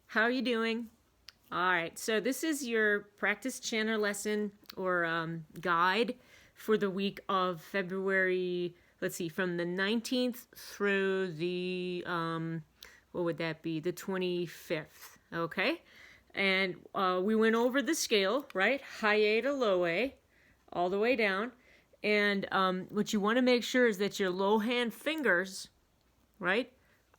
How are you doing? All right, so this is your practice chanter lesson or guide for the week of February, let's see, from the 19th through the, what would that be, the 25th, okay? And we went over the scale, right? High A to low A, all the way down. And what you want to make sure is that your low hand fingers, right,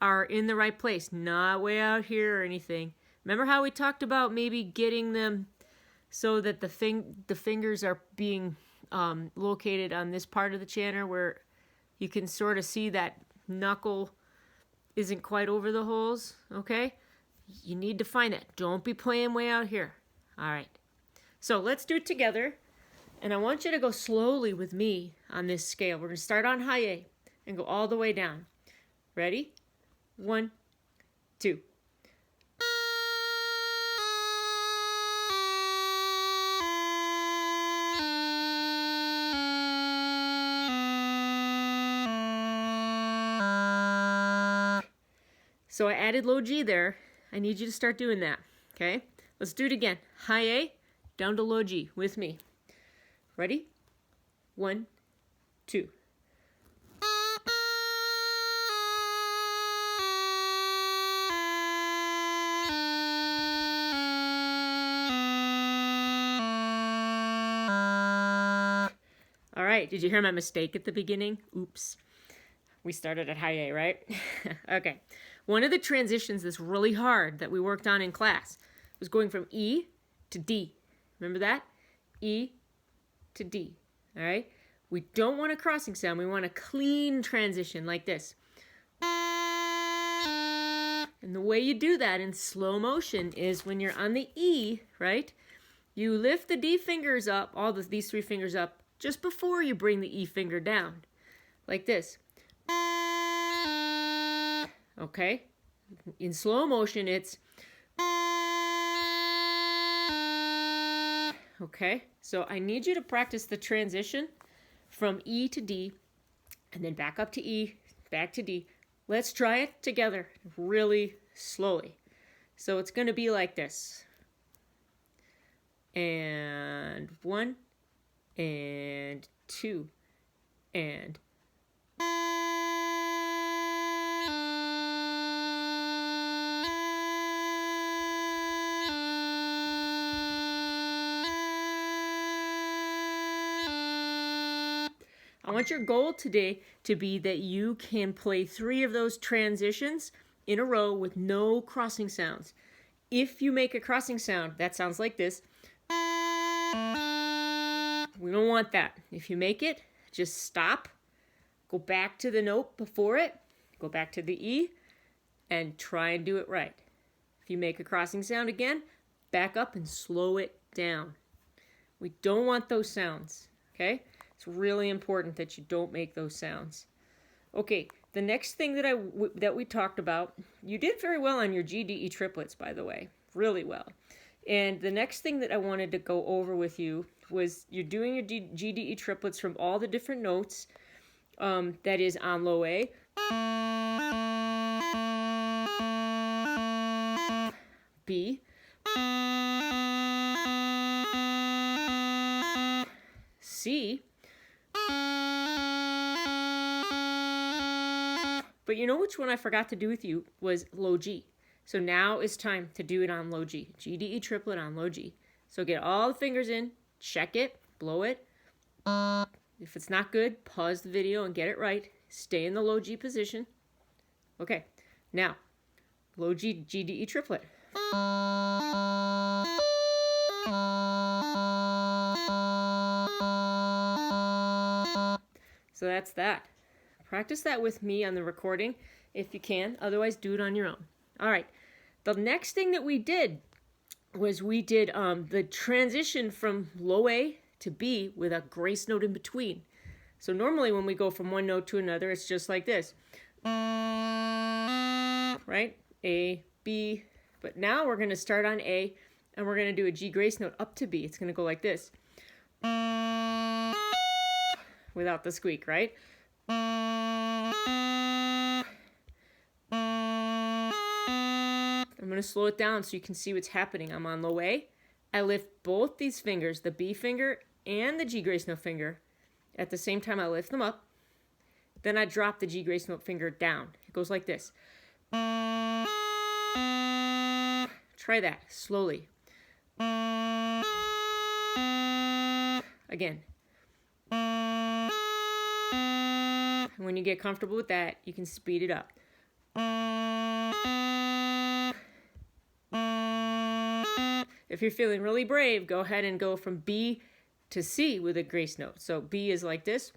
are in the right place, not way out here or anything. Remember how we talked about maybe getting them so that the fingers are being located on this part of the chanter where you can sort of see that knuckle isn't quite over the holes, okay? You need to find that. Don't be playing way out here. All right. So let's do it together. And I want you to go slowly with me on this scale. We're going to start on high A and go all the way down. Ready? 1, 2. So I added low G there. I need you to start doing that, okay? Let's do it again. High A, down to low G with me. Ready? 1, 2. All right, did you hear my mistake at the beginning? Oops. We started at high A, right? Okay. One of the transitions that's really hard that we worked on in class was going from E to D. Remember that? E to D. All right? We don't want a crossing sound. We want a clean transition like this. And the way you do that in slow motion is when you're on the E, right? You lift the D fingers up, these 3 fingers up, just before you bring the E finger down. Like this. Okay? In slow motion, it's... Okay? So I need you to practice the transition from E to D, and then back up to E, back to D. Let's try it together really slowly. So it's going to be like this. And 1, and 2, and... I want your goal today to be that you can play 3 of those transitions in a row with no crossing sounds. If you make a crossing sound, that sounds like this. We don't want that. If you make it, just stop, go back to the note before it, go back to the E, and try and do it right. If you make a crossing sound again, back up and slow it down. We don't want those sounds, okay? It's really important that you don't make those sounds. Okay, the next thing that we talked about, you did very well on your GDE triplets, by the way, really well. And the next thing that I wanted to go over with you was you're doing your GDE triplets from all the different notes, that is on low A, B, C, but you know which one I forgot to do with you was low G. So now it's time to do it on low G. GDE triplet on low G. So get all the fingers in, check it, blow it. If it's not good, pause the video and get it right. Stay in the low G position. Okay, now, low G, GDE triplet. So that's that. Practice that with me on the recording if you can. Otherwise, do it on your own. All right. The next thing that we did was we did the transition from low A to B with a grace note in between. So normally when we go from one note to another, it's just like this. Right? A, B. But now we're going to start on A, and we're going to do a G grace note up to B. It's going to go like this. Without the squeak, right? going to slow it down so you can see what's happening. I'm on low A. I lift both these fingers, the B finger and the G grace note finger. At the same time, I lift them up. Then I drop the G grace note finger down. It goes like this. Try that slowly. Again. When you get comfortable with that, you can speed it up. If you're feeling really brave, go ahead and go from B to C with a grace note. So B is like this.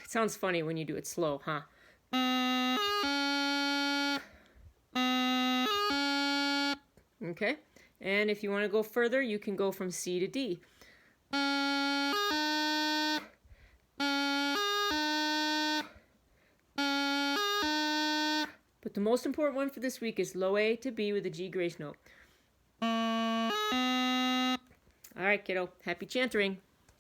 It sounds funny when you do it slow, huh? Okay, and if you want to go further, you can go from C to D. But the most important one for this week is low A to B with a G grace note. All right, kiddo. Happy chantering.